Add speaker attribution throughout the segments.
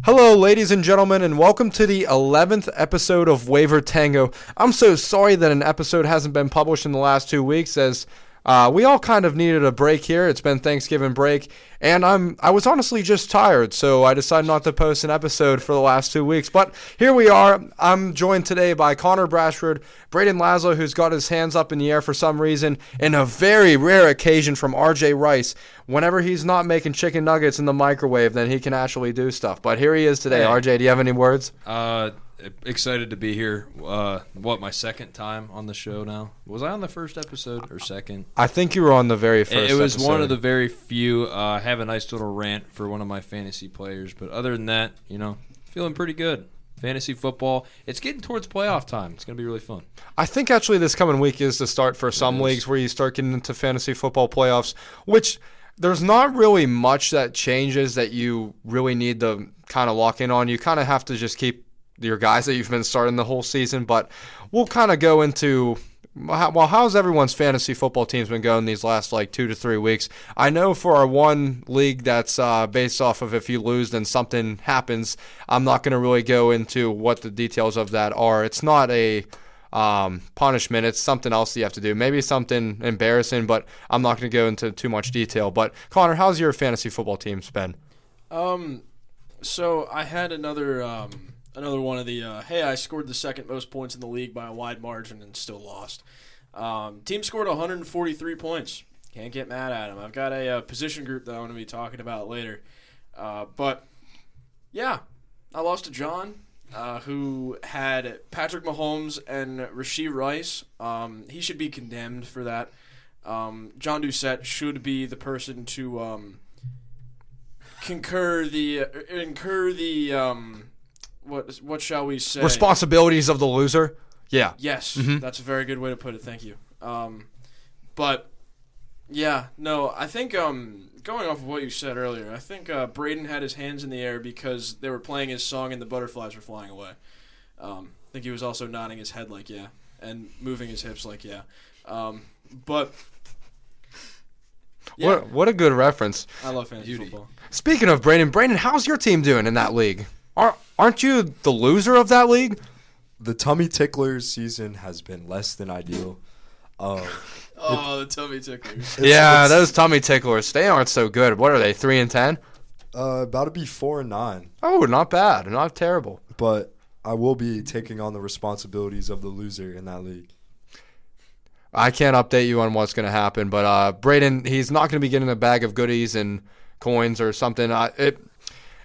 Speaker 1: Hello, ladies and gentlemen, and welcome to the 11th episode of Waiver Tango. I'm so sorry that an episode hasn't been published in the last 2 weeks, as we all kind of needed a break here. It's been Thanksgiving break, and I was honestly just tired, so I decided not to post an episode for the last 2 weeks. But here we are. I'm joined today by Connor Brashford, Braden Laszlo, who's got his hands up in the air for some reason, and a very rare occasion from RJ Rice. Whenever he's not making chicken nuggets in the microwave, then he can actually do stuff. But here he is today. Hey. RJ, do you have any words?
Speaker 2: Excited to be here. My second time on the show now? Was I on the first episode or second?
Speaker 1: I think you were on the very first
Speaker 2: It was
Speaker 1: episode.
Speaker 2: one of the very few. I have a nice little rant for one of my fantasy players. But other than that, feeling pretty good. Fantasy football, it's getting towards playoff time. It's going to be really fun.
Speaker 1: I think actually this coming week is the start for some leagues where you start getting into fantasy football playoffs, which there's not really much that changes that you really need to kind of lock in on. You kind of have to just keep your guys that you've been starting the whole season, but we'll kind of go into, well, how's everyone's fantasy football teams been going these last 2 to 3 weeks? I know for our one league that's based off of if you lose then something happens, I'm not going to really go into what the details of that are. It's not a punishment. It's something else that you have to do. Maybe something embarrassing, but I'm not going to go into too much detail. But Connor, how's your fantasy football teams been?
Speaker 3: So I had another one of the hey, I scored the second most points in the league by a wide margin and still lost. Team scored 143 points. Can't get mad at him. I've got a position group that I'm going to be talking about later. But yeah, I lost to John, who had Patrick Mahomes and Rashee Rice. He should be condemned for that. John Doucette should be the person to incur the what shall we say?
Speaker 1: Responsibilities of the loser? Yeah.
Speaker 3: Yes, That's a very good way to put it. Thank you. But yeah, no, I think going off of what you said earlier, I think Braden had his hands in the air because they were playing his song and the butterflies were flying away. I think he was also nodding his head like yeah and moving his hips like yeah. But yeah.
Speaker 1: What a good reference.
Speaker 3: I love fantasy football.
Speaker 1: Speaking of Braden, how's your team doing in that league? Aren't you the loser of that league?
Speaker 4: The Tummy Ticklers season has been less than ideal.
Speaker 3: The Tummy Ticklers.
Speaker 1: Those Tummy Ticklers, they aren't so good. What are they, 3-10?
Speaker 4: About to be 4-9.
Speaker 1: Oh, not bad. Not terrible.
Speaker 4: But I will be taking on the responsibilities of the loser in that league.
Speaker 1: I can't update you on what's going to happen, but Braden, he's not going to be getting a bag of goodies and coins or something.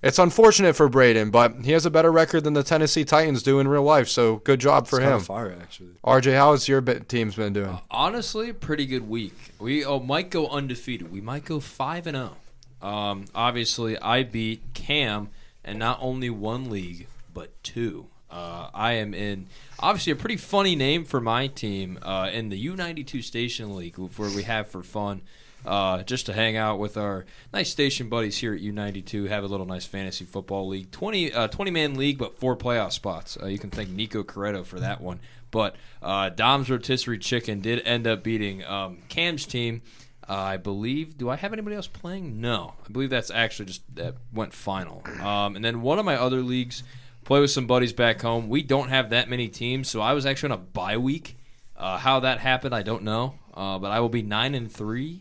Speaker 1: It's unfortunate for Braden, but he has a better record than the Tennessee Titans do in real life, so good job for him.
Speaker 4: It's kind of fire, actually.
Speaker 1: RJ, how has your team's been doing?
Speaker 2: Honestly, pretty good week. We might go undefeated. We might go 5-0. Obviously, I beat Cam in not only one league, but two. I am in, obviously, a pretty funny name for my team in the U92 Station League, where we have for fun. Just to hang out with our nice station buddies here at U92, have a little nice fantasy football league. 20-man league, but 4 playoff spots. You can thank Nico Corretto for that one. But Dom's Rotisserie Chicken did end up beating Cam's team. I believe, do I have anybody else playing? No. I believe that's actually just that went final. And then one of my other leagues, play with some buddies back home. We don't have that many teams, so I was actually on a bye week. How that happened, I don't know. But I will be 9-3.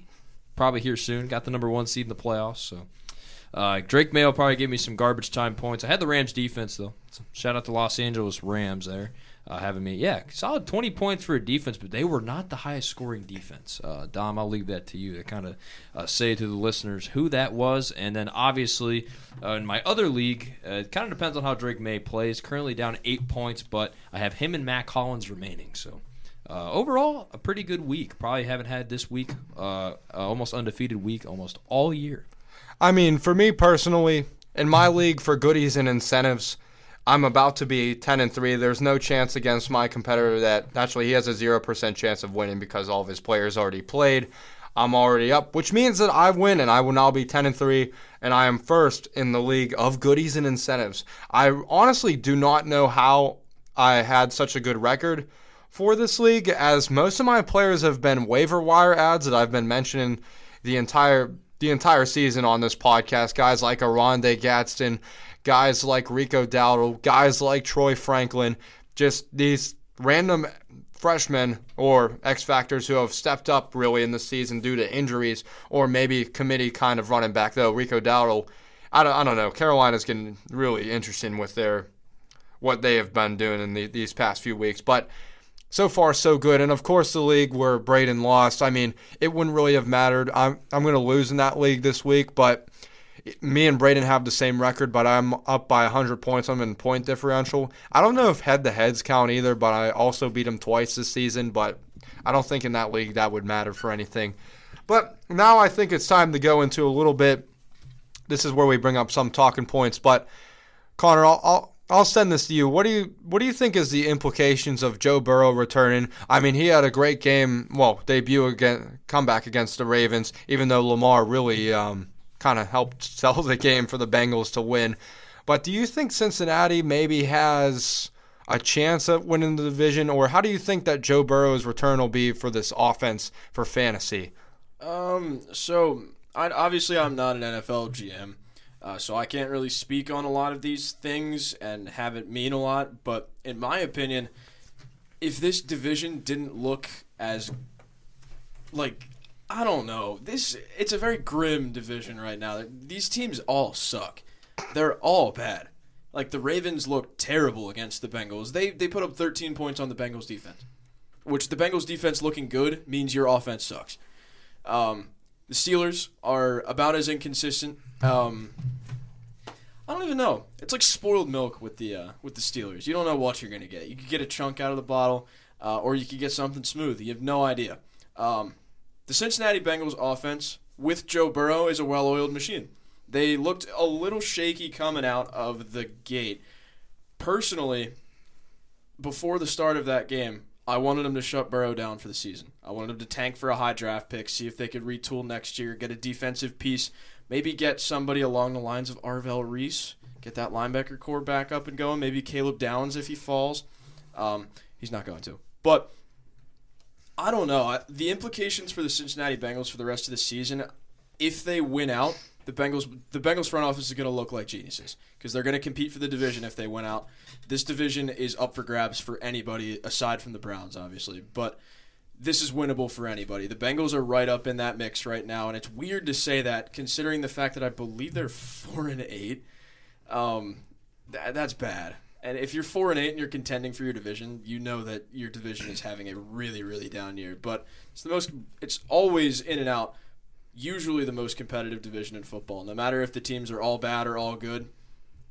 Speaker 2: Probably here soon. Got the number 1 seed in the playoffs. So Drake May will probably give me some garbage time points. I had the Rams defense, though. So shout out to Los Angeles Rams there having me. Yeah, solid 20 points for a defense, but they were not the highest scoring defense. Dom, I'll leave that to you to kind of say to the listeners who that was. And then obviously in my other league, it kind of depends on how Drake May plays. Currently down 8 points, but I have him and Matt Collins remaining. So overall, a pretty good week. Probably haven't had this week, almost undefeated week, almost all year.
Speaker 1: I mean, for me personally, in my league for goodies and incentives, I'm about to be 10-3. There's no chance against my competitor that actually he has a 0% chance of winning because all of his players already played. I'm already up, which means that I win and I will now be 10-3, and I am first in the league of goodies and incentives. I honestly do not know how I had such a good record for this league, as most of my players have been waiver wire ads that I've been mentioning the entire the entire season on this podcast. Guys like Aronde Gadsden, guys like Rico Dowdle, guys like Troy Franklin, just these random freshmen or X Factors who have stepped up really in the season due to injuries or maybe committee kind of running back, though. Rico Dowdle, I don't know. Carolina's getting really interesting with what they have been doing in these past few weeks. But so far, so good. And, of course, the league where Braden lost, I mean, it wouldn't really have mattered. I'm going to lose in that league this week, but me and Braden have the same record, but I'm up by 100 points. I'm in point differential. I don't know if head-to-heads count either, but I also beat him twice this season, but I don't think in that league that would matter for anything. But now I think it's time to go into a little bit. This is where we bring up some talking points, but Connor, I'll send this to you. What do you think is the implications of Joe Burrow returning? I mean, he had a great comeback against the Ravens, even though Lamar really kind of helped sell the game for the Bengals to win. But do you think Cincinnati maybe has a chance at winning the division, or how do you think that Joe Burrow's return will be for this offense for fantasy?
Speaker 3: So obviously I'm not an NFL GM. So I can't really speak on a lot of these things and have it mean a lot. But in my opinion, if this division didn't look as, I don't know, it's a very grim division right now. These teams all suck. They're all bad. Like, the Ravens look terrible against the Bengals. They put up 13 points on the Bengals defense, which the Bengals defense looking good means your offense sucks. The Steelers are about as inconsistent. I don't even know. It's like spoiled milk with the Steelers. You don't know what you're going to get. You could get a chunk out of the bottle, or you could get something smooth. You have no idea. The Cincinnati Bengals offense with Joe Burrow is a well-oiled machine. They looked a little shaky coming out of the gate. Personally, before the start of that game, I wanted them to shut Burrow down for the season. I wanted them to tank for a high draft pick, see if they could retool next year, get a defensive piece, maybe get somebody along the lines of Arvell Reese, get that linebacker core back up and going, maybe Caleb Downs if he falls. He's not going to. But I don't know. The implications for the Cincinnati Bengals for the rest of the season, if they win out, the Bengals front office is going to look like geniuses because they're going to compete for the division if they win out. This division is up for grabs for anybody aside from the Browns, obviously. But this is winnable for anybody. The Bengals are right up in that mix right now, and it's weird to say that considering the fact that I believe they're 4-8. That's bad. And if you're 4-8 and you're contending for your division, you know that your division is having a really, really down year. But it's always in and out, usually the most competitive division in football. No matter if the teams are all bad or all good,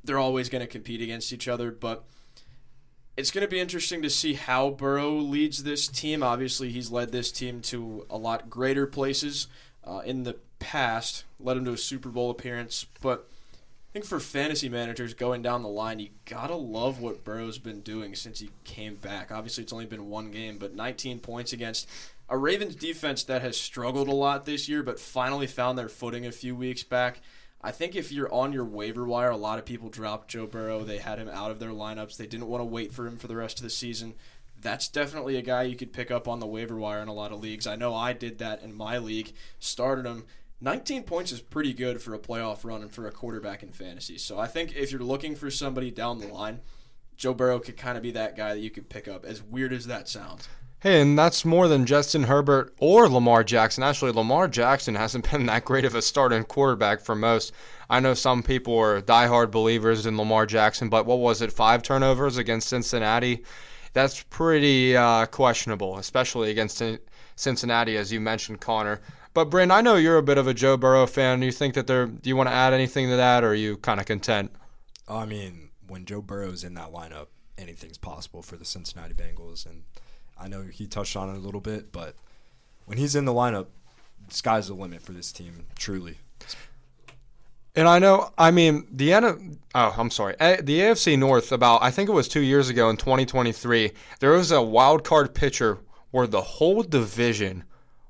Speaker 3: they're always going to compete against each other. But it's going to be interesting to see how Burrow leads this team. Obviously, he's led this team to a lot greater places in the past, led him to a Super Bowl appearance. But I think for fantasy managers going down the line, you got to love what Burrow's been doing since he came back. Obviously, it's only been one game, but 19 points against a Ravens defense that has struggled a lot this year but finally found their footing a few weeks back. I think if you're on your waiver wire, a lot of people dropped Joe Burrow. They had him out of their lineups. They didn't want to wait for him for the rest of the season. That's definitely a guy you could pick up on the waiver wire in a lot of leagues. I know I did that in my league, started him. 19 points is pretty good for a playoff run and for a quarterback in fantasy. So I think if you're looking for somebody down the line, Joe Burrow could kind of be that guy that you could pick up, as weird as that sounds.
Speaker 1: Hey, and that's more than Justin Herbert or Lamar Jackson. Actually, Lamar Jackson hasn't been that great of a starting quarterback for most. I know some people are diehard believers in Lamar Jackson, but what was it, 5 turnovers against Cincinnati? That's pretty questionable, especially against Cincinnati, as you mentioned, Connor. But, Bryn, I know you're a bit of a Joe Burrow fan. Do you think that do you want to add anything to that, or are you kind of content?
Speaker 4: I mean, when Joe Burrow's in that lineup, anything's possible for the Cincinnati Bengals. And I know he touched on it a little bit, but when he's in the lineup, the sky's the limit for this team, truly.
Speaker 1: And the AFC North, I think it was 2 years ago in 2023, there was a wild card pitcher where the whole division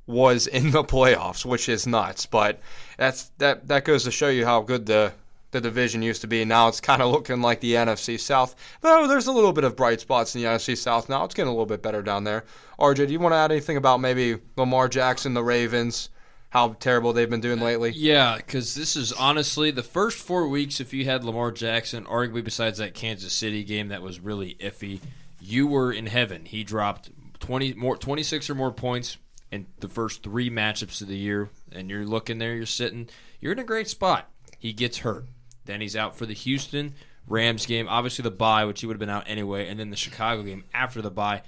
Speaker 1: was in the playoffs, which is nuts. But that goes to show you how good the division used to be. Now it's kind of looking like the NFC South. Though there's a little bit of bright spots in the NFC South now. It's getting a little bit better down there. RJ, do you want to add anything about maybe Lamar Jackson, the Ravens, how terrible they've been doing lately?
Speaker 2: Yeah, because this is honestly the first 4 weeks. If you had Lamar Jackson, arguably besides that Kansas City game that was really iffy, you were in heaven. He dropped 26 or more points in the first 3 matchups of the year, and you're looking there, you're in a great spot. He gets hurt. Then he's out for the Houston Rams game, obviously the bye, which he would have been out anyway, and then the Chicago game after the bye.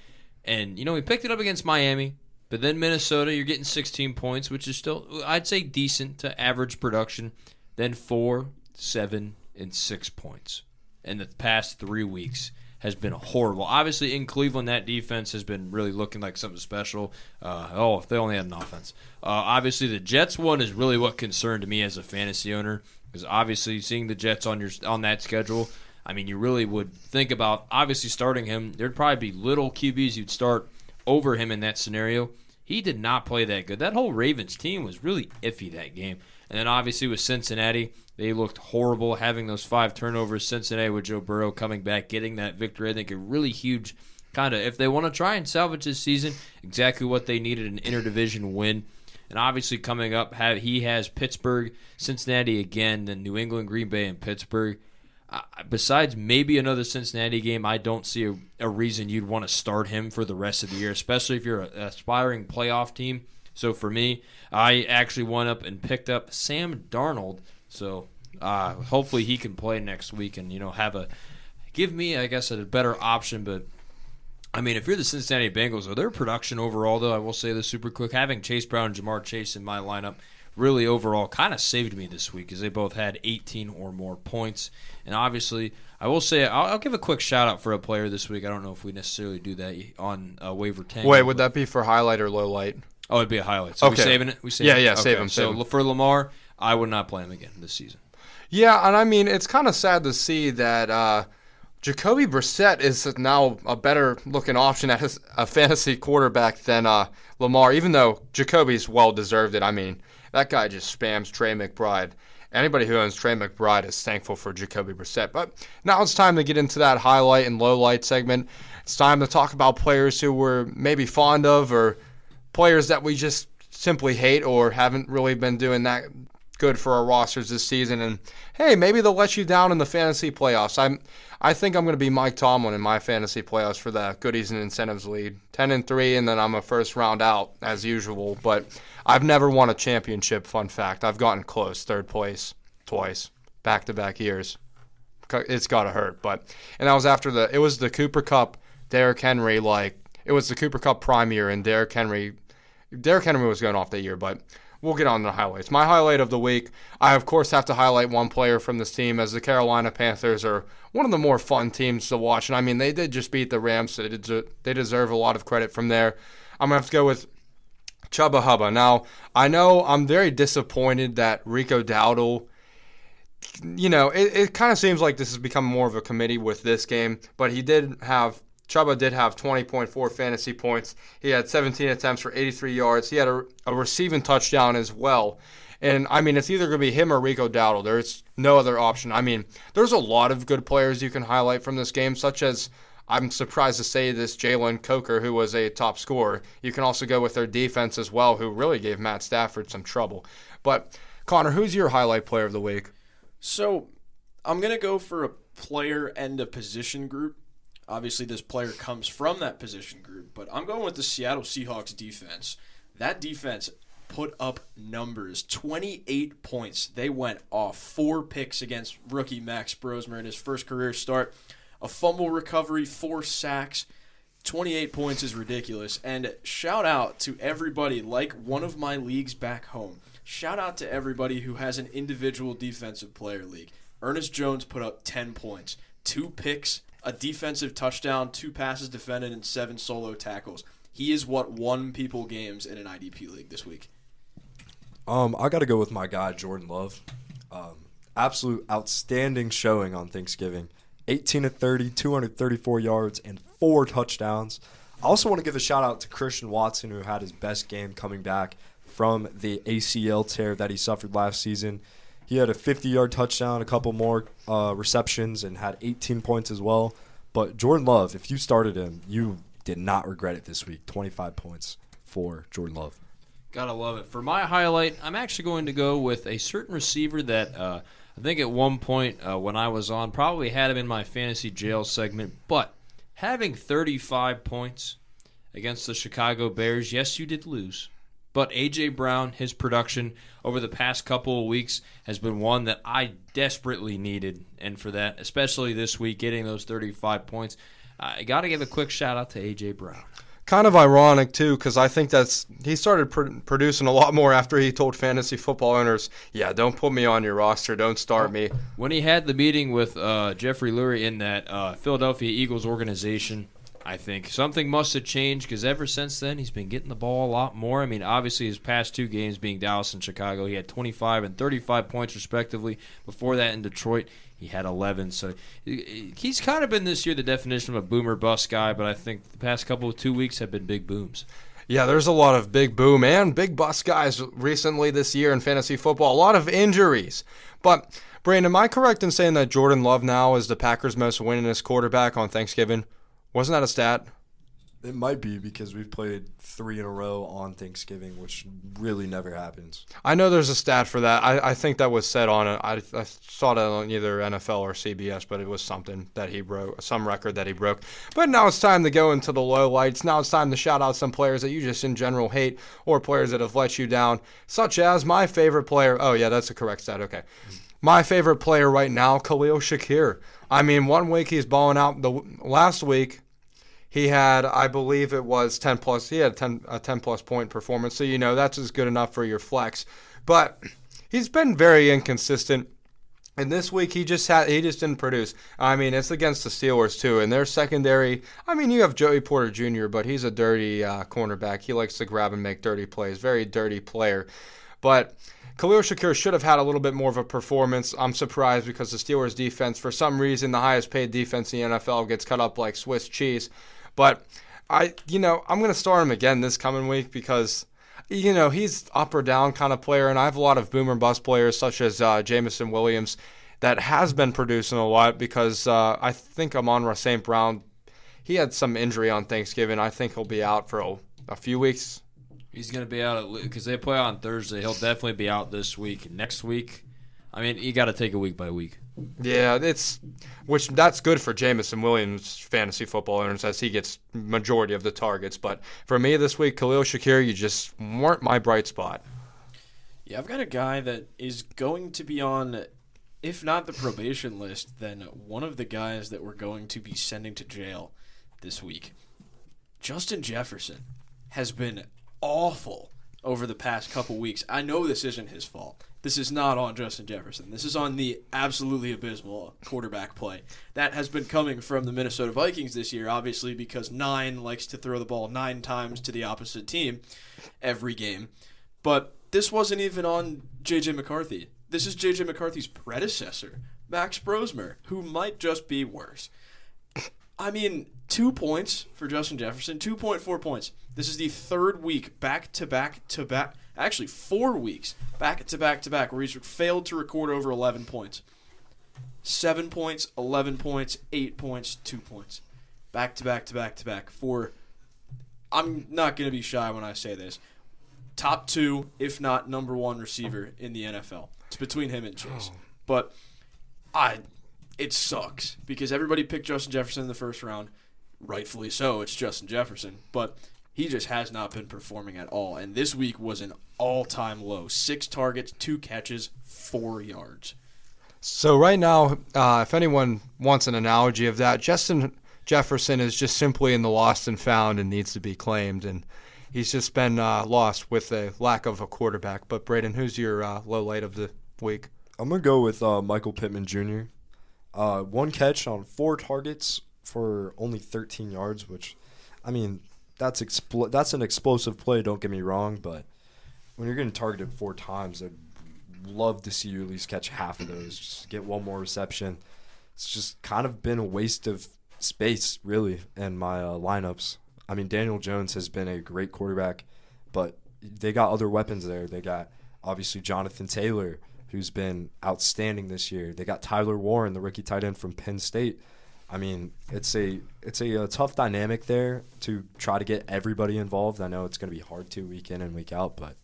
Speaker 2: And, he picked it up against Miami. But then Minnesota, you're getting 16 points, which is still, I'd say, decent to average production. Then 4, 7, and 6 points. And the past 3 weeks has been horrible. Obviously, in Cleveland, that defense has been really looking like something special. If they only had an offense. Obviously, the Jets one is really what concerned me as a fantasy owner. Because obviously, seeing the Jets on that schedule, I mean, you really would think about, obviously, starting him. There'd probably be little QBs you'd start over him in that scenario. He did not play that good. That whole Ravens team was really iffy that game. And then obviously with Cincinnati, they looked horrible having those 5 turnovers. Cincinnati with Joe Burrow coming back, getting that victory. I think a really huge kind of, if they want to try and salvage this season, exactly what they needed, an interdivision win. And obviously coming up, he has Pittsburgh, Cincinnati again, then New England, Green Bay, and Pittsburgh. Besides maybe another Cincinnati game, I don't see a reason you'd want to start him for the rest of the year, especially if you're an aspiring playoff team. So for me, I actually went up and picked up Sam Darnold. So hopefully he can play next week and give me, I guess, a better option. But I mean, if you're the Cincinnati Bengals, their production overall, though, I will say this super quick, having Chase Brown and Jamar Chase in my lineup really overall kind of saved me this week because they both had 18 or more points. And obviously, I will say I'll give a quick shout-out for a player this week. I don't know if we necessarily do that on Waiver Tango.
Speaker 1: Wait, would that be for highlight or low light?
Speaker 2: Oh, it'd be a highlight. So
Speaker 1: okay.
Speaker 2: We saving it?
Speaker 1: Yeah,
Speaker 2: okay.
Speaker 1: save him.
Speaker 2: So for Lamar, I would not play him again this season.
Speaker 1: Yeah, and I mean, it's kind of sad to see that Jacoby Brissett is now a better-looking option as a fantasy quarterback than Lamar, even though Jacoby's well-deserved it. I mean, that guy just spams Trey McBride. Anybody who owns Trey McBride is thankful for Jacoby Brissett. But now it's time to get into that highlight and low light segment. It's time to talk about players who we're maybe fond of or players that we just simply hate or haven't really been doing that good for our rosters this season. And, hey, maybe they'll let you down in the fantasy playoffs. I think I'm going to be Mike Tomlin in my fantasy playoffs for the Goodies and Incentives lead. 10-3, and then I'm a first round out as usual. But I've never won a championship, fun fact. I've gotten close, third place twice, back-to-back years. It's got to hurt. And that was after it was the Cooper Cup, Derrick Henry, it was the Cooper Cup prime year, and Derrick Henry was going off that year, but we'll get on to the highlights. My highlight of the week, I of course have to highlight one player from this team, as the Carolina Panthers are one of the more fun teams to watch. And I mean, they did just beat the Rams, so they deserve a lot of credit from there. I'm going to have to go with Chubba Hubba. Now, I know I'm very disappointed that Rico Dowdle, it kind of seems like this has become more of a committee with this game, but Chubba did have 20.4 fantasy points. He had 17 attempts for 83 yards. He had a receiving touchdown as well. And, I mean, it's either going to be him or Rico Dowdle. There's no other option. I mean, there's a lot of good players you can highlight from this game, such as, I'm surprised to say this, Jalen Coker, who was a top scorer. You can also go with their defense as well, who really gave Matt Stafford some trouble. But, Connor, who's your highlight player of the week?
Speaker 3: So, I'm going to go for a player and a position group. Obviously, this player comes from that position group, but I'm going with the Seattle Seahawks defense. That defense put up numbers, 28 points. They went off, 4 picks against rookie Max Brosmer in his first career start, a fumble recovery, 4 sacks. 28 points is ridiculous. And shout out to everybody, like one of my leagues back home. Shout out to everybody who has an individual defensive player league. Ernest Jones put up 10 points, 2 picks, a defensive touchdown, 2 passes defended, and 7 solo tackles. He is what won people games in an IDP league this week.
Speaker 4: I got to go with my guy, Jordan Love. Absolute outstanding showing on Thanksgiving. 18-30, 234 yards, and 4 touchdowns. I also want to give a shout-out to Christian Watson, who had his best game coming back from the ACL tear that he suffered last season. He had a 50-yard touchdown, a couple more receptions, and had 18 points as well. But Jordan Love, if you started him, you did not regret it this week. 25 points for Jordan Love.
Speaker 2: Gotta love it. For my highlight, I'm actually going to go with a certain receiver that I think at one point when I was on, probably had him in my fantasy jail segment, but having 35 points against the Chicago Bears, yes, you did lose. But A.J. Brown, his production over the past couple of weeks has been one that I desperately needed. And for that, especially this week, getting those 35 points, I got to give a quick shout-out to A.J. Brown.
Speaker 1: Kind of ironic, too, because I think he started producing a lot more after he told fantasy football owners, yeah, don't put me on your roster, don't start me.
Speaker 2: When he had the meeting with Jeffrey Lurie in that Philadelphia Eagles organization, I think something must have changed because ever since then he's been getting the ball a lot more. I mean, obviously his past two games being Dallas and Chicago, he had 25 and 35 points respectively. Before that in Detroit, he had 11. So he's kind of been this year the definition of a boomer bust guy, but I think the past couple of 2 weeks have been big booms.
Speaker 1: Yeah, there's a lot of big boom and big bust guys recently this year in fantasy football. A lot of injuries. But, Brandon, am I correct in saying that Jordan Love now is the Packers' most winningest quarterback on Thanksgiving? Wasn't that a stat?
Speaker 4: It might be because we've played 3 in a row on Thanksgiving, which really never happens.
Speaker 1: I know there's a stat for that. I think that was said on it. I saw that on either NFL or CBS, but it was something that he broke, some record that he broke. But now it's time to go into the lowlights. Now it's time to shout out some players that you just in general hate or players that have let you down, such as my favorite player. Oh, yeah, that's a correct stat. Okay. My favorite player right now, Khalil Shakir. I mean, 1 week he's balling out. The last week he had, I believe it was 10 plus. He had a 10 plus point performance. So, that's as good enough for your flex. But he's been very inconsistent. And this week he just didn't produce. I mean, it's against the Steelers too, and their secondary. I mean, you have Joey Porter Jr., but he's a dirty cornerback. He likes to grab and make dirty plays. Very dirty player. But Khalil Shakir should have had a little bit more of a performance. I'm surprised because the Steelers' defense, for some reason, the highest paid defense in the NFL, gets cut up like Swiss cheese. But I'm going to start him again this coming week because, he's up or down kind of player, and I have a lot of boomer bust players such as Jamison Williams that has been producing a lot because I think Amon-Ra St. Brown, he had some injury on Thanksgiving. I think he'll be out for a few weeks.
Speaker 2: He's going to be out because they play on Thursday. He'll definitely be out this week. Next week, I mean, you got to take it week by week.
Speaker 1: Yeah, that's good for Jamison Williams fantasy football owners as he gets majority of the targets. But for me this week, Khalil Shakir, you just weren't my bright spot.
Speaker 3: Yeah, I've got a guy that is going to be on, if not the probation list, then one of the guys that we're going to be sending to jail this week. Justin Jefferson has been awful over the past couple weeks. I know this isn't his fault. This is not on Justin Jefferson. This is on the absolutely abysmal quarterback play that has been coming from the Minnesota Vikings this year, obviously because 9 likes to throw the ball 9 times to the opposite team every game. But this wasn't even on J.J. McCarthy. This is J.J. McCarthy's predecessor, Max Brosmer, who might just be worse. I mean, 2 points for Justin Jefferson, 2.4 points. This is the 3rd week back-to-back, actually 4 weeks back-to-back where he's failed to record over 11 points. 7 points, 11 points, 8 points, 2 points. Back-to-back for, I'm not going to be shy when I say this, top 2, if not number 1 receiver in the NFL. It's between him and Chase. But it sucks because everybody picked Justin Jefferson in the first round. Rightfully so, it's Justin Jefferson. But he just has not been performing at all. And this week was an all-time low. 6 targets, 2 catches, 4 yards.
Speaker 1: So right now, if anyone wants an analogy of that, Justin Jefferson is just simply in the lost and found and needs to be claimed. And he's just been lost with a lack of a quarterback. But, Braden, who's your low light of the week?
Speaker 4: I'm going to go with Michael Pittman Jr. 1 catch on 4 targets for only 13 yards, which, I mean, that's an explosive play, don't get me wrong, but when you're getting targeted 4 times, I'd love to see you at least catch half of those, just get 1 more reception. It's just kind of been a waste of space, really, in my lineups. I mean, Daniel Jones has been a great quarterback, but they got other weapons there. They got, obviously, Jonathan Taylor, who's been outstanding this year. They got Tyler Warren, the rookie tight end from Penn State. I mean, it's a tough dynamic there to try to get everybody involved. I know it's going to be hard to week in and week out, but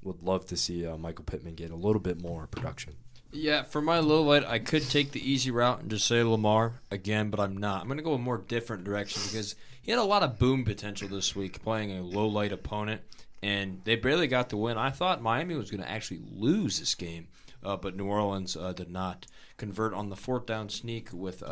Speaker 4: would love to see Michael Pittman get a little bit more production.
Speaker 2: Yeah, for my low light, I could take the easy route and just say Lamar again, but I'm not. I'm going to go a more different direction because he had a lot of boom potential this week playing a low light opponent, and they barely got the win. I thought Miami was going to actually lose this game, but New Orleans did not convert on the fourth down sneak with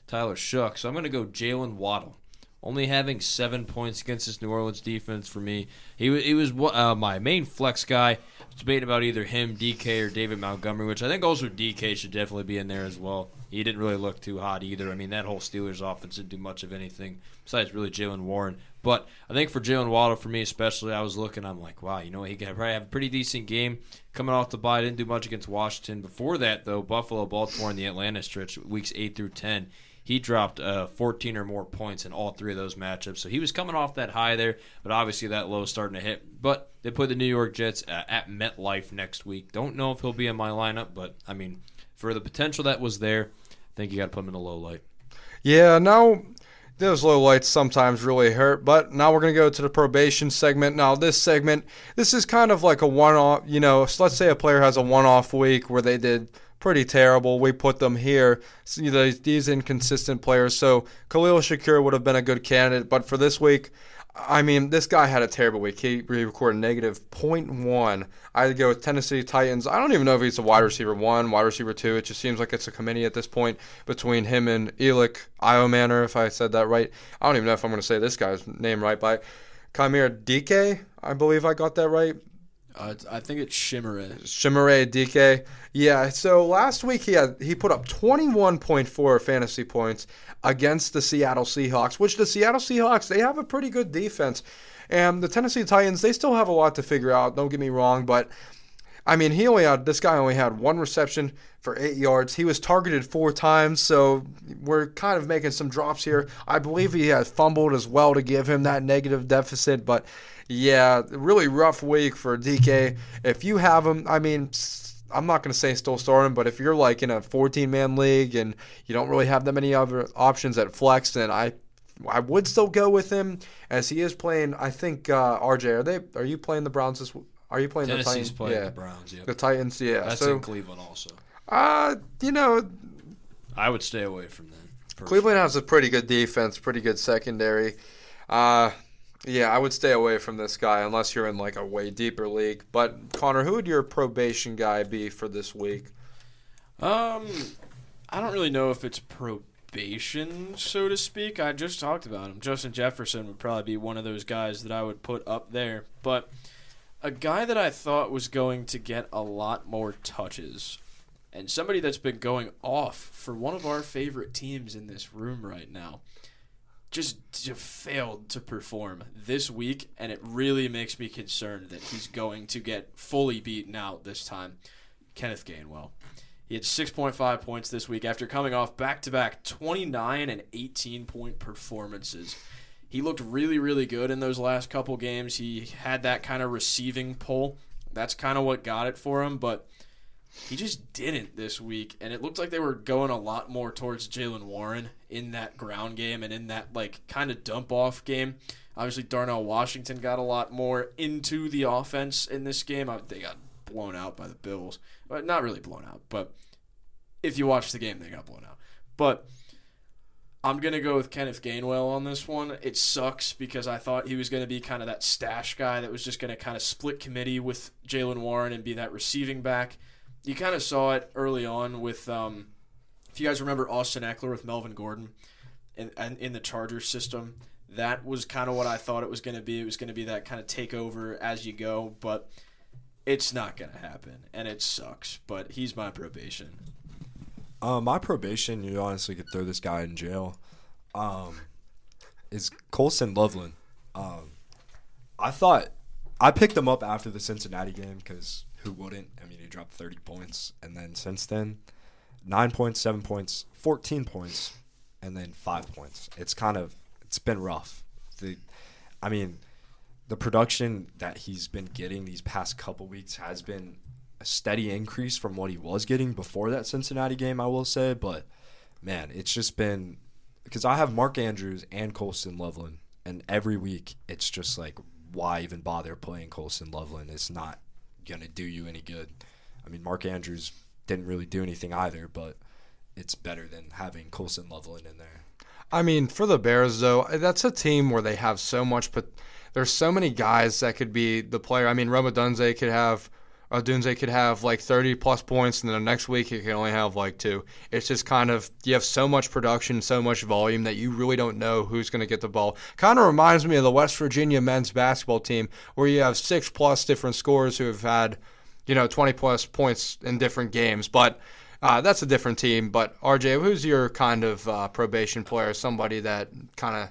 Speaker 2: Tyler Shook. So I'm going to go Jalen Waddle. Only having 7 points against this New Orleans defense for me. He was my main flex guy. I was debating about either him, DK, or David Montgomery, which I think also DK should definitely be in there as well. He didn't really look too hot either. I mean, that whole Steelers offense didn't do much of anything besides really Jalen Warren. But I think for Jalen Waddle, for me especially, I was looking, I'm like, wow, he could probably have a pretty decent game coming off the bye. Didn't do much against Washington. Before that, though, Buffalo, Baltimore, and the Atlanta stretch, weeks 8 through 10, he dropped 14 or more points in all three of those matchups. So he was coming off that high there, but obviously that low is starting to hit. But they put the New York Jets at MetLife next week. Don't know if he'll be in my lineup, but, I mean, for the potential that was there, I think you got to put him in a low light. Yeah,
Speaker 1: now those low lights sometimes really hurt, but now we're going to go to the probation segment. Now, this segment, this is kind of like a one-off, so let's say a player has a one-off week where they did pretty terrible. We put them here. These inconsistent players. So Khalil Shakir would have been a good candidate, but for this week, I mean, this guy had a terrible week. He recorded negative 0.1. I'd go with Tennessee Titans. I don't even know if he's a wide receiver 1, wide receiver 2. It just seems like it's a committee at this point between him and Elik Iomanor, if I said that right. I don't even know if I'm going to say this guy's name right, but Kamir DK, I believe I got that right.
Speaker 3: I think it's Shimmeray
Speaker 1: DK. Yeah, so last week he put up 21.4 fantasy points against the Seattle Seahawks, which the Seattle Seahawks, they have a pretty good defense. And the Tennessee Titans, they still have a lot to figure out, don't get me wrong, but I mean, this guy only had 1 reception for 8 yards. He was targeted 4 times, so we're kind of making some drops here. I believe he had fumbled as well to give him that negative deficit, but yeah, really rough week for DK. If you have him, I mean, I'm not going to say still start him, but if you're like in a 14-man league and you don't really have that many other options at flex, then I would still go with him as he is playing. I think RJ, are you playing the Browns this week? Are you playing
Speaker 2: Tennessee's
Speaker 1: the Titans?
Speaker 2: Playing the Browns, yeah.
Speaker 1: The Titans, yeah.
Speaker 2: That's
Speaker 1: so,
Speaker 2: in Cleveland also.
Speaker 1: I
Speaker 2: would stay away from them. Personally.
Speaker 1: Cleveland has a pretty good defense, pretty good secondary. Yeah, I would stay away from this guy unless you're in like a way deeper league. But Connor, who would your probation guy be for this week?
Speaker 3: I don't really know if it's probation, so to speak. I just talked about him. Justin Jefferson would probably be one of those guys that I would put up there. But a guy that I thought was going to get a lot more touches, and somebody that's been going off for one of our favorite teams in this room right now, just failed to perform this week, and it really makes me concerned that he's going to get fully beaten out this time. Kenneth Gainwell. He had 6.5 points this week after coming off back-to-back 29 and 18-point performances. He looked really, really good in those last couple games. He had that kind of receiving pull. That's kind of what got it for him, but he just didn't this week, and it looked like they were going a lot more towards Jalen Warren in that ground game and in that like kind of dump-off game. Obviously, Darnell Washington got a lot more into the offense in this game. They got blown out by the Bills. But not really blown out, but if you watch the game, they got blown out. But I'm going to go with Kenneth Gainwell on this one. It sucks because I thought he was going to be kind of that stash guy that was just going to kind of split committee with Jalen Warren and be that receiving back. You kind of saw it early on with, if you guys remember Austin Eckler with Melvin Gordon in the Chargers system, that was kind of what I thought it was going to be. It was going to be that kind of takeover as you go, but it's not going to happen, and it sucks, but he's my probation.
Speaker 4: My probation, you honestly could throw this guy in jail, is Colson Loveland. I picked him up after the Cincinnati game because who wouldn't? I mean, he dropped 30 points, and then since then, 9 points, 7 points, 14 points, and then 5 points. It's been rough. The production that he's been getting these past couple weeks has been a steady increase from what he was getting before that Cincinnati game, I will say. But, man, it's just been – because I have Mark Andrews and Colson Loveland, and every week it's just like, why even bother playing Colson Loveland? It's not going to do you any good. I mean, Mark Andrews didn't really do anything either, but it's better than having Coulson Loveland in there.
Speaker 1: I mean, for the Bears, though, that's a team where they have so much, but there's so many guys that could be the player. I mean, Odunze could have like 30-plus points, and then the next week he can only have like 2. It's just kind of, you have so much production, so much volume that you really don't know who's going to get the ball. Kind of reminds me of the West Virginia men's basketball team where you have 6-plus different scorers who have had, 20-plus points in different games. But that's a different team. But, RJ, who's your kind of probation player, somebody that kind of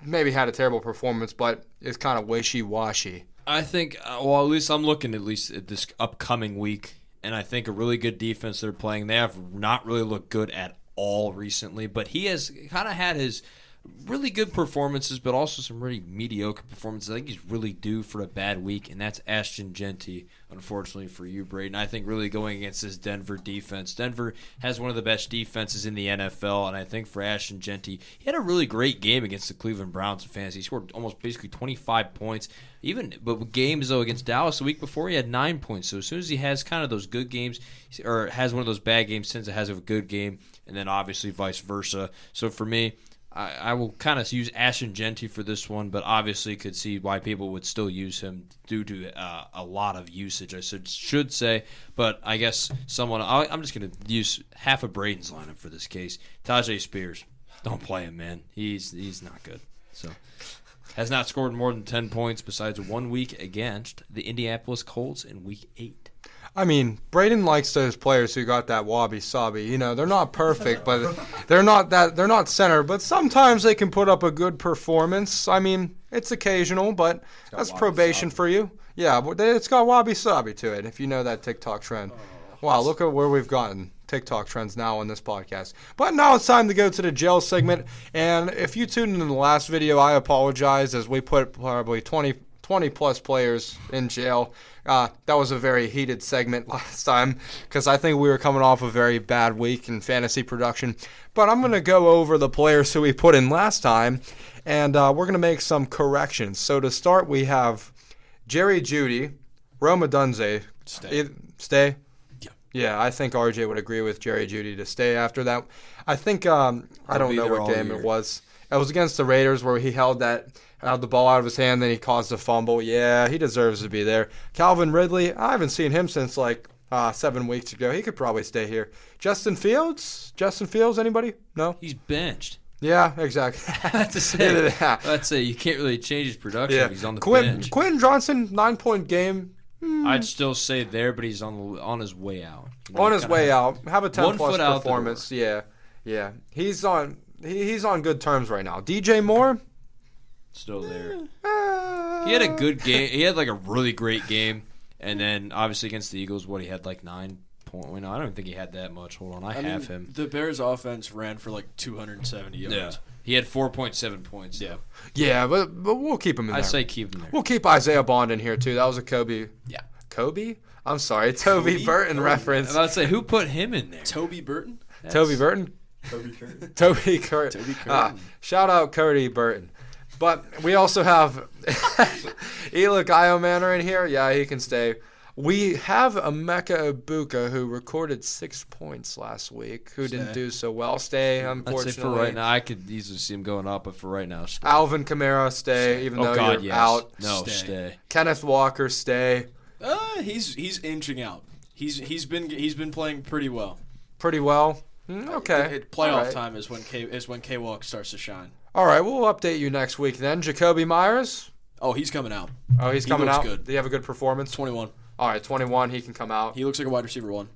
Speaker 1: maybe had a terrible performance but is kind of wishy-washy?
Speaker 2: I think, at least I'm looking at this upcoming week, and I think a really good defense they're playing. They have not really looked good at all recently, but he has kind of had his really good performances, but also some really mediocre performances. I think he's really due for a bad week, and that's Ashton Genty, unfortunately for you, Braden. I think really going against this Denver defense. Denver has one of the best defenses in the NFL, and I think for Ashton Genty, he had a really great game against the Cleveland Browns in fantasy. He scored almost basically 25 points. But games, though, against Dallas the week before, he had 9 points. So as soon as he has kind of those good games, or has one of those bad games, tends to have a good game, and then obviously vice versa. So for me, I will kind of use Ashton Genty for this one, but obviously could see why people would still use him due to a lot of usage, I should say. But I guess I'm just going to use half of Braden's lineup for this case. Tajay Spears. Don't play him, man. He's not good. So has not scored more than 10 points besides 1 week against the Indianapolis Colts in Week 8.
Speaker 1: I mean, Braden likes those players who got that wabi-sabi. They're not perfect, but they're not center. But sometimes they can put up a good performance. I mean, it's occasional, but that's probation for you. Yeah, but it's got wabi-sabi to it, if you know that TikTok trend. Wow, look at where we've gotten. TikTok trends now on this podcast. But now it's time to go to the jail segment. And if you tuned into the last video, I apologize, as we put probably 20-plus players in jail. That was a very heated segment last time because I think we were coming off a very bad week in fantasy production. But I'm going to go over the players who we put in last time, and we're going to make some corrections. So to start, we have Jerry Jeudy, Rome Odunze. Stay? Yeah, I think RJ would agree with Jerry Jeudy to stay after that. I think, I don't know what game it was. It was against the Raiders where he held the ball out of his hand, then he caused a fumble. Yeah, he deserves to be there. Calvin Ridley, I haven't seen him since 7 weeks ago. He could probably stay here. Justin Fields, anybody? No?
Speaker 2: He's benched.
Speaker 1: Yeah, exactly.
Speaker 2: That's say you can't really change his production if he's on the bench.
Speaker 1: Quentin Johnson, 9-point game.
Speaker 2: I'd still say there, but he's on his way out.
Speaker 1: On his way out. Have a 10-plus performance. Yeah. He's on good terms right now. DJ Moore?
Speaker 2: Still there. He had a good game. He had a really great game. And then, obviously, against the Eagles, he had 9 points. No, I don't think he had that much. Hold on. I have him.
Speaker 3: The Bears' offense ran for 270 yards.
Speaker 2: Yeah. He had 4.7 points.
Speaker 3: Yeah.
Speaker 1: Yeah, but we'll keep him in there.
Speaker 2: I say keep him there.
Speaker 1: We'll keep Isaiah Bond in here, too. That was a Kobe.
Speaker 3: Yeah.
Speaker 1: Kobe? I'm sorry. Toby Burton reference.
Speaker 2: I was about to say, who put him in there?
Speaker 3: Toby Burton?
Speaker 1: Toby Burton? Toby Curtin. Shout out Cody Burton. But we also have Ela Manor in here. Yeah, he can stay. We have Emeka Ibuka, who recorded 6 points last week, who didn't do so well. Stay, unfortunately.
Speaker 2: I'd say for right now, I could easily see him going up, but for right now, stay.
Speaker 1: Alvin Kamara, stay, even though you're out.
Speaker 2: No, stay.
Speaker 1: Kenneth Walker, stay.
Speaker 3: He's inching out. He's been playing pretty well.
Speaker 1: Pretty well. Okay.
Speaker 3: Playoff time is when K-Walk starts to shine.
Speaker 1: All right, we'll update you next week then. Jacoby Myers.
Speaker 3: Oh, he's coming out.
Speaker 1: Oh, he's coming out.
Speaker 3: Good.
Speaker 1: Did he have a good performance?
Speaker 3: 21.
Speaker 1: All right, 21. He can come out.
Speaker 3: He looks like a wide receiver 1.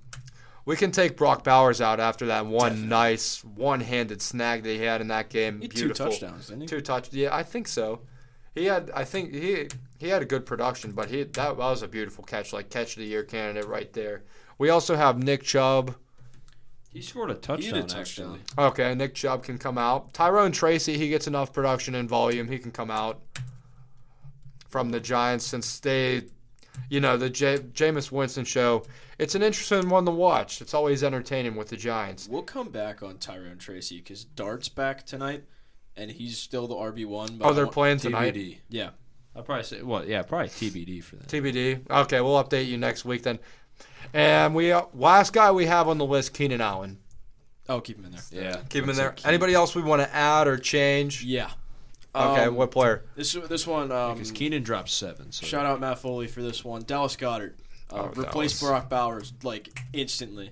Speaker 1: We can take Brock Bowers out after that nice one-handed snag that he had in that game. Beautiful.
Speaker 3: 2 touchdowns, didn't he?
Speaker 1: 2 touchdowns. Yeah, I think so. He had a good production, but that was a beautiful catch, catch of the year candidate right there. We also have Nick Chubb.
Speaker 2: He scored a touchdown, actually.
Speaker 1: Okay, Nick Chubb can come out. Tyrone Tracy, he gets enough production and volume. He can come out from the Giants since they, the Jameis Winston show. It's an interesting one to watch. It's always entertaining with the Giants.
Speaker 3: We'll come back on Tyrone Tracy because Dart's back tonight, and he's still the RB1.
Speaker 1: Oh, they're playing tonight?
Speaker 3: DVD. Yeah.
Speaker 2: I'll probably say, probably TBD for that.
Speaker 1: TBD. Okay, we'll update you next week then. And last guy we have on the list, Keenan Allen.
Speaker 3: Oh, keep him in there.
Speaker 2: Yeah.
Speaker 1: Keep him in there. Anybody else we want to add or change?
Speaker 3: Yeah.
Speaker 1: Okay, what player?
Speaker 3: This one.
Speaker 2: Because Keenan dropped 7. So.
Speaker 3: Shout out Matt Foley for this one. Dallas Goedert replaced Brock Bowers instantly.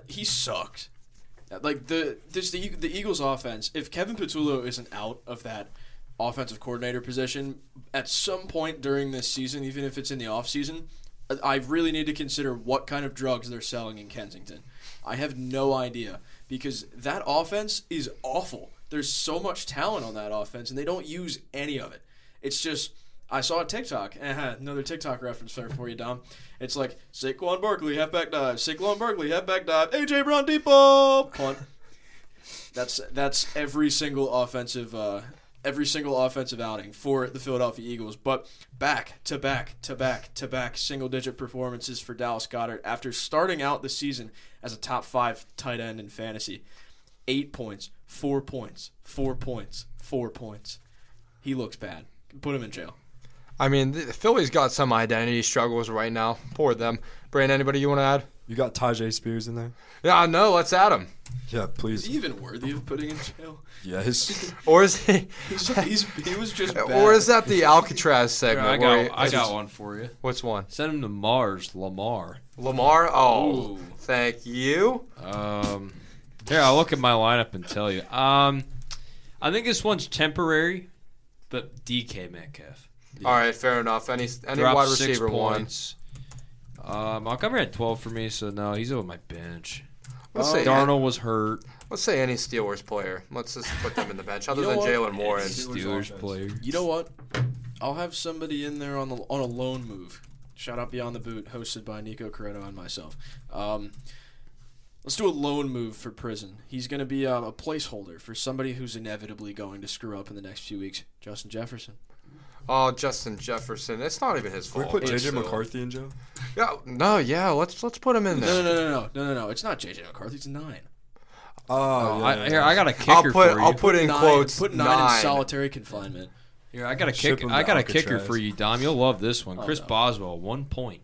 Speaker 3: He sucks. Like the Eagles offense. If Kevin Patullo isn't out of that offensive coordinator position at some point during this season, even if it's in the offseason, I really need to consider what kind of drugs they're selling in Kensington. I have no idea because that offense is awful. There's so much talent on that offense, and they don't use any of it. It's just, I saw a TikTok. Another TikTok reference there for you, Dom. It's like, Saquon Barkley, halfback dive. Saquon Barkley, halfback dive. A.J. Brown, deep ball. Punt. That's every single offensive outing for the Philadelphia Eagles. But back-to-back single-digit performances for Dallas Goedert after starting out the season as a top 5 tight end in fantasy. 8 points, 4 points, 4 points, 4 points. He looks bad. Put him in jail.
Speaker 1: I mean, the Philly's got some identity struggles right now. Poor them. Brandon, anybody you want to add?
Speaker 4: You got Tajay Spears in there?
Speaker 1: Yeah, no, let's add him.
Speaker 4: Yeah, please.
Speaker 3: Is he even worthy of putting in jail?
Speaker 4: Yeah,
Speaker 1: Or is he?
Speaker 3: He was just bad.
Speaker 1: Or is that the Alcatraz segment?
Speaker 2: I got one for you.
Speaker 1: Which one?
Speaker 2: Send him to Mars, Lamar.
Speaker 1: Lamar? Oh,
Speaker 3: Ooh.
Speaker 1: thank you.
Speaker 2: Here, I'll look at my lineup and tell you. I think this one's temporary, but DK Metcalf.
Speaker 1: All right, fair enough. Any
Speaker 2: Dropped
Speaker 1: wide
Speaker 2: 6
Speaker 1: receiver one.
Speaker 2: points. Montgomery had 12 for me, so no, he's over my bench.
Speaker 1: Let's say
Speaker 2: Darnold was hurt.
Speaker 1: Let's say any Steelers player. Let's just put them in the bench, other
Speaker 3: You know
Speaker 1: than
Speaker 3: what?
Speaker 1: Jalen Warren.
Speaker 2: Steelers player.
Speaker 3: You know what? I'll have somebody in there on a loan move. Shout out Beyond the Boot, hosted by Nico Corretto and myself. Let's do a loan move for Prison. He's going to be a placeholder for somebody who's inevitably going to screw up in the next few weeks. Justin Jefferson.
Speaker 1: Oh, Justin Jefferson. It's not even his
Speaker 4: Can we
Speaker 1: fault.
Speaker 4: put J.J. McCarthy in jail?
Speaker 1: Yeah, let's put him in there.
Speaker 3: No. It's not J.J. McCarthy. It's 9.
Speaker 2: I got a kicker for you.
Speaker 1: I'll put in quotes.
Speaker 3: Put 9 in solitary confinement.
Speaker 2: Here, I got a
Speaker 4: Ship
Speaker 2: kicker.
Speaker 4: him
Speaker 2: I
Speaker 4: to
Speaker 2: got a kicker
Speaker 4: Alcatraz.
Speaker 2: for you, Dom. You'll love this one.
Speaker 3: Oh,
Speaker 2: Chris
Speaker 3: no.
Speaker 2: Boswell, 1 point.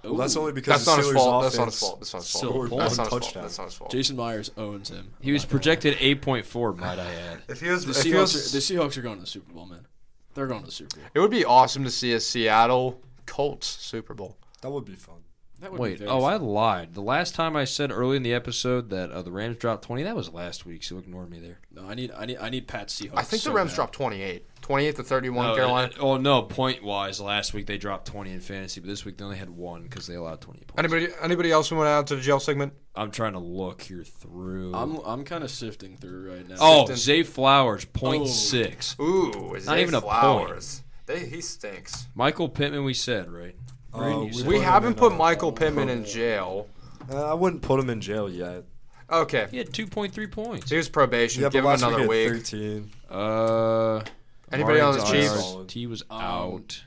Speaker 4: Well, that's only because
Speaker 1: That's
Speaker 4: the
Speaker 1: not his
Speaker 4: Steelers'
Speaker 1: fault.
Speaker 4: offense
Speaker 1: That's not his fault.
Speaker 2: Still a
Speaker 1: That's not his
Speaker 4: one
Speaker 1: fault.
Speaker 4: touchdown.
Speaker 1: That's not his fault.
Speaker 3: Jason Myers owns him.
Speaker 2: He was projected 8.4, might I add.
Speaker 1: If he was,
Speaker 3: The
Speaker 1: if he was,
Speaker 3: Seahawks are going to the Super Bowl, man. They're going to the Super Bowl.
Speaker 1: it would be awesome to see a Seattle Colts Super Bowl.
Speaker 4: That would be fun.
Speaker 3: That would be
Speaker 2: Wait,
Speaker 3: very
Speaker 2: I
Speaker 3: fun.
Speaker 2: lied. The last time I said early in the episode that the Rams dropped 20, that was last week, so ignore me there.
Speaker 3: No, I need Pat's Seahawks.
Speaker 1: I think the
Speaker 3: so
Speaker 1: Rams
Speaker 3: bad.
Speaker 1: dropped 28. 28 to 31 Carolina.
Speaker 2: No, point-wise, last week they dropped 20 in fantasy, but this week they only had 1 because they allowed 20 points.
Speaker 1: Anybody else we want to add to the jail segment?
Speaker 2: I'm trying to look here through.
Speaker 3: I'm kind of sifting through right now.
Speaker 2: Oh, Zay Flowers, 0.6.
Speaker 1: Ooh, is
Speaker 2: Not
Speaker 1: Zay
Speaker 2: even a
Speaker 1: Flowers. He stinks.
Speaker 2: Michael Pittman, we said, right?
Speaker 1: We haven't put Michael Pittman in jail.
Speaker 4: I wouldn't put him in jail yet.
Speaker 1: Okay.
Speaker 2: He had 2.3 points.
Speaker 1: He was probation.
Speaker 4: Yeah,
Speaker 1: Give
Speaker 4: but
Speaker 1: him
Speaker 4: last
Speaker 1: another
Speaker 4: week
Speaker 1: week.
Speaker 4: he had 13.
Speaker 1: Anybody on the
Speaker 2: Amari
Speaker 1: Chiefs?
Speaker 2: Dyer, He was out.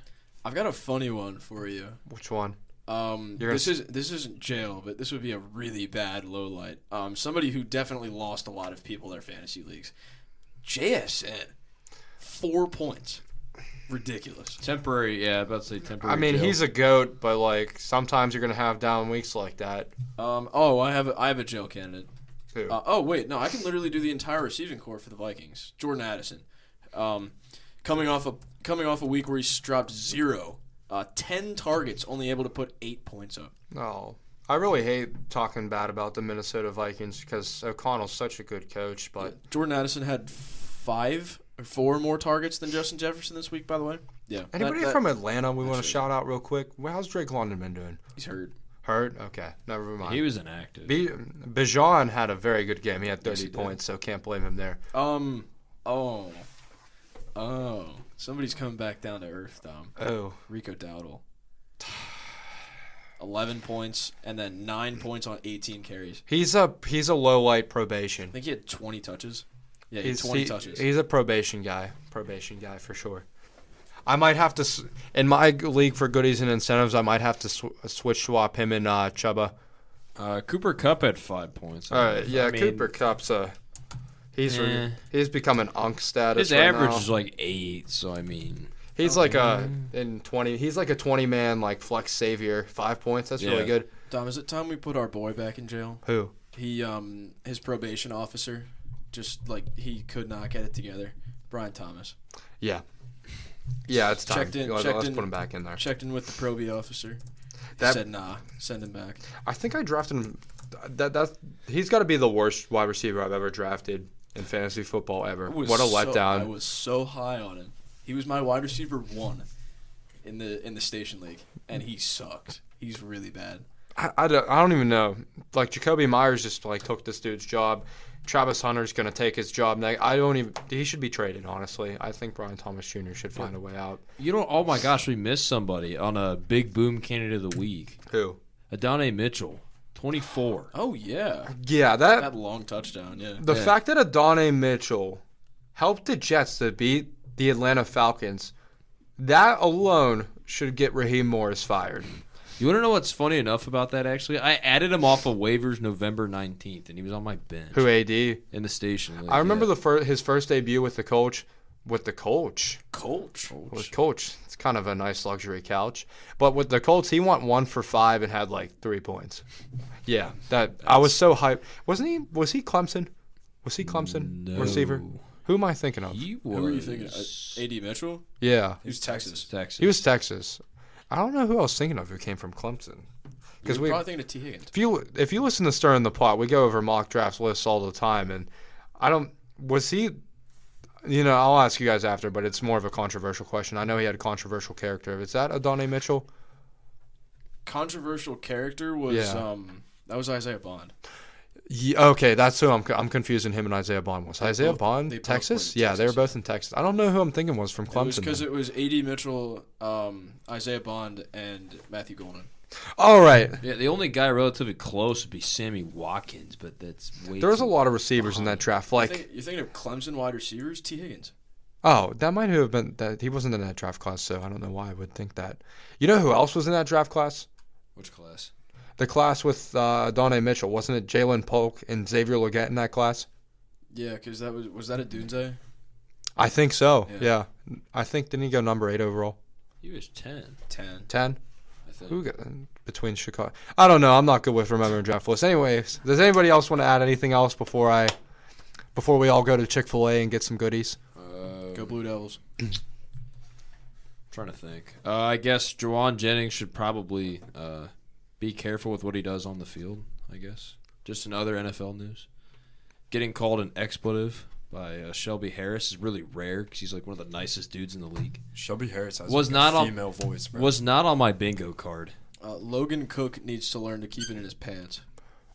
Speaker 3: I've got a funny one for you.
Speaker 1: Which one?
Speaker 3: This isn't jail, but this would be a really bad low light. Somebody who definitely lost a lot of people in their fantasy leagues. JSN, 4 points. Ridiculous.
Speaker 2: Temporary, yeah, about to say temporary.
Speaker 1: I mean,
Speaker 2: jail.
Speaker 1: he's a goat, but like sometimes you're gonna have down weeks like that.
Speaker 3: I have a jail candidate.
Speaker 1: Who?
Speaker 3: Wait, no, I can literally do the entire receiving corps for the Vikings. Jordan Addison, coming off a week where he's dropped 0, 10 targets, only able to put 8 points up.
Speaker 1: No. I really hate talking bad about the Minnesota Vikings because O'Connell's such a good coach, but
Speaker 3: Jordan Addison had 4 more targets than Justin Jefferson this week, by the way. Yeah.
Speaker 1: anybody from Atlanta we want to shout out real quick? Well, how's Drake London been doing?
Speaker 3: He's hurt.
Speaker 1: Hurt? Okay, never mind.
Speaker 2: He was inactive.
Speaker 1: Bijan had a very good game. He had 30
Speaker 3: Yes, he did.
Speaker 1: points, so can't blame him there.
Speaker 3: Somebody's coming back down to earth, Dom.
Speaker 1: Oh.
Speaker 3: Rico Dowdle. 11 points and then 9 points on 18 carries.
Speaker 1: He's a low light probation.
Speaker 3: I think he had 20 touches. Yeah, he had 20 touches.
Speaker 1: He's a probation guy for sure. I might have to, in my league for goodies and incentives, I might have to switch swap him and Chuba.
Speaker 2: Cooper Kupp had 5 points.
Speaker 1: Cooper Kupp's he's become an unk status.
Speaker 2: His average
Speaker 1: now.
Speaker 2: is like 8, so I mean.
Speaker 1: He's like a 20-man like flex savior, 5 points. That's really good.
Speaker 3: Dom, is it time we put our boy back in jail?
Speaker 1: Who?
Speaker 3: He his probation officer, just like he could not get it together. Brian Thomas.
Speaker 1: Yeah. Yeah, it's time. Let's put
Speaker 3: in,
Speaker 1: him back in there.
Speaker 3: Checked in with the probie officer. He said nah, send him back.
Speaker 1: I think I drafted him. He's got to be the worst wide receiver I've ever drafted in fantasy football ever. What a letdown!
Speaker 3: I was so high on him. He was my wide receiver 1 in the station league, and he sucked. He's really bad.
Speaker 1: I don't even know. Like Jacoby Myers just like took this dude's job. Travis Hunter's gonna take his job. He should be traded. Honestly, I think Brian Thomas Jr. should find a way out.
Speaker 2: Oh my gosh, we missed somebody on a big boom candidate of the week.
Speaker 1: Who?
Speaker 2: Adonai Mitchell, 24.
Speaker 3: Oh yeah.
Speaker 1: Yeah,
Speaker 3: that long touchdown. Yeah.
Speaker 1: The fact that Adonai Mitchell helped the Jets to beat the Atlanta Falcons, that alone should get Raheem Morris fired.
Speaker 2: You want to know what's funny enough about that, actually? I added him off of waivers November 19th, and he was on my bench.
Speaker 1: Who, AD?
Speaker 2: In the station league.
Speaker 1: I remember his first debut with the coach. With the Colts.
Speaker 3: With
Speaker 1: Colts. It's kind of a nice luxury couch. But with the Colts, he went 1 for 5 and had like 3 points. Yeah, I was so hyped. Was he Clemson? Was he Clemson?
Speaker 2: No.
Speaker 1: Receiver? Who am I thinking of?
Speaker 3: Who were you thinking? AD Mitchell?
Speaker 1: Yeah.
Speaker 3: He was Texas.
Speaker 1: He was Texas. I don't know who I was thinking of who came from Clemson.
Speaker 3: Because we probably thinking of T. Higgins.
Speaker 1: If you listen to Stir in the Pot, we go over mock drafts lists all the time, and was he? I'll ask you guys after, but it's more of a controversial question. I know he had a controversial character. Is that Adonai Mitchell?
Speaker 3: Controversial character was that was Isaiah Bond.
Speaker 1: Yeah, okay, that's who I'm confusing him and Isaiah Bond was. Isaiah Bond, Texas? Yeah, they were both in Texas. I don't know who I'm thinking was from Clemson.
Speaker 3: Because it was AD Mitchell, Isaiah Bond, and Matthew Golden.
Speaker 1: All right.
Speaker 2: Yeah, the only guy relatively close would be Sammy Watkins, but that's way
Speaker 1: There was a lot of receivers in that draft.
Speaker 3: You're thinking of Clemson wide receivers? T. Higgins.
Speaker 1: Oh, that might have been that. He wasn't in that draft class, so I don't know why I would think that. You know who else was in that draft class?
Speaker 2: Which class?
Speaker 1: The class with Adonai Mitchell. Wasn't it Jalen Polk and Xavier Legette in that class?
Speaker 3: Yeah, because was that a Dunze?
Speaker 1: I think so, yeah. I think, didn't he go number 8 overall?
Speaker 2: He was 10.
Speaker 1: 10?
Speaker 2: I think.
Speaker 1: Who got between Chicago? I don't know. I'm not good with remembering draft lists. Anyways, does anybody else want to add anything else before we all go to Chick-fil-A and get some goodies?
Speaker 3: Go Blue Devils.
Speaker 2: Trying to think. I guess Juwan Jennings should probably be careful with what he does on the field, I guess. Just in other NFL news. Getting called an expletive by Shelby Harris is really rare because he's like one of the nicest dudes in the league.
Speaker 4: Shelby Harris has
Speaker 2: a
Speaker 4: female voice, bro.
Speaker 2: Was not on my bingo card.
Speaker 3: Logan Cook needs to learn to keep it in his pants.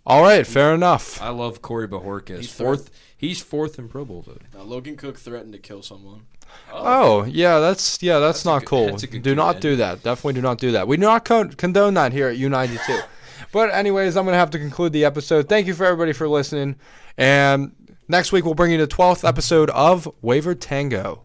Speaker 1: All right, fair enough.
Speaker 2: I love Corey Bojorquez. He's fourth in Pro Bowl voting.
Speaker 3: Logan Cook threatened to kill someone.
Speaker 1: That's not cool. Do not do that. Definitely do not do that. We do not condone that here at U92. But anyways, I'm going to have to conclude the episode. Thank you for everybody for listening. And next week we'll bring you the 12th episode of Waiver Tango.